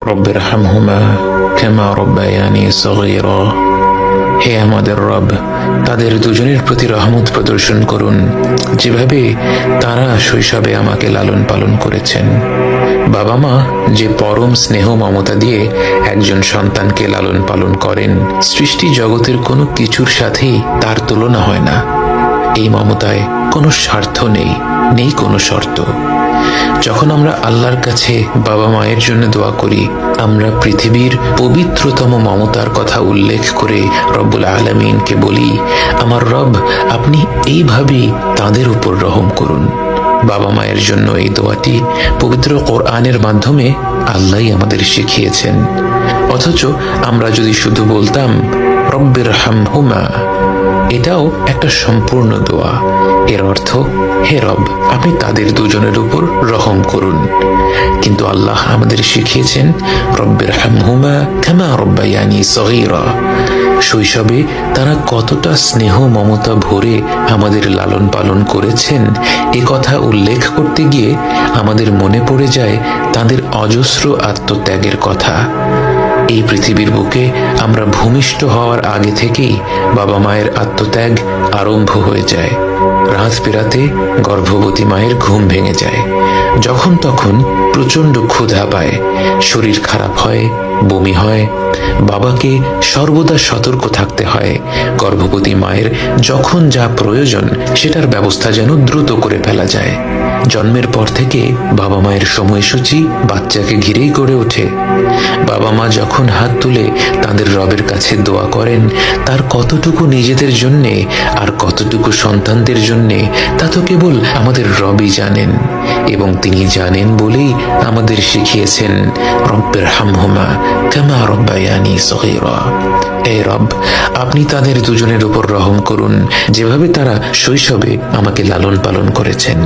রব্বিরহামহুমা কামা রব্বায়ানি সগীরা। হে আমাদের রব, তাদের দুজনের প্রতি রহমত প্রদর্শন করুন, যেভাবে তারা শৈশবে আমাকে লালন পালন করেছেন। বাবা মা যে পরম স্নেহ মমতা দিয়ে একজন সন্তানকে লালন পালন করেন, সৃষ্টি জগতের কোনো কিছুর সাথেই তার তুলনা হয় না। এই মমতায় কোনো স্বার্থ নেই, নেই কোনো শর্ত। যখন আমরা আল্লাহর কাছে বাবা মায়ের জন্য দোয়া করি, আমরা পৃথিবীর পবিত্রতম মমতার কথা উল্লেখ করে রব্বুল আলামিনকে বলি, আমার রব, আপনি এইভাবেই তাদের উপর রহম করুন। বাবা মায়ের জন্য এই দোয়াটি পবিত্র কোরআনের মাধ্যমে আল্লাহই আমাদের শিখিয়েছেন। অথচ আমরা যদি শুধু বলতাম রব্বিরহামহুমা, এটাও একটা সম্পূর্ণ দোয়া। এর অর্থ, হে রব, আপনি তাদের দুজনের উপর রহম করুন। কিন্তু আল্লাহ আমাদের শিখিয়েছেন রব্বিরহামহুমা কামা রব্বায়ানি সগীরা। শৈশবে তারা কতটা স্নেহ মমতা ভরে আমাদের লালন পালন করেছেন, এ কথা উল্লেখ করতে গিয়ে আমাদের মনে পড়ে যায় তাদের অজস্র আত্মত্যাগের কথা। এই পৃথিবীর বুকে আমরা ভূমিষ্ঠ হওয়ার আগে থেকেই বাবা মায়ের আত্মত্যাগ আরম্ভ হয়ে যায়। রাত পেরাতে গর্ভবতী মায়ের ঘুম ভেঙে যায়, যখন তখন প্রচণ্ড ক্ষুধা পায়, শরীর খারাপ হয়, বমি হয়। বাবাকে সর্বদা সতর্ক থাকতে হয়, গর্ভবতী মায়ের যখন যা প্রয়োজন সেটার ব্যবস্থা যেন দ্রুত করে ফেলা যায়। জন্মের পর থেকে বাবা মায়ের সময়সূচি বাচ্চাকে ঘিরেই গড়ে ওঠে। বাবা মা যখন হাত তুলে তাদের রবের কাছে দোয়া করেন, তার কতটুকু নিজেদের জন্যে আর কতটুকু সন্তানদের জন্যে তা তো কেবল আমাদের রবই জানেন। এবং তিনি জানেন বলেই আমাদের শিখিয়েছেন রব্বিরহামহুমা কামা রব্বায়ানি সগীরা। হে রব, আপনি তাদের দুজনের উপর রহম করুন, যেভাবে তারা শৈশবে আমাকে লালন পালন করেছেন।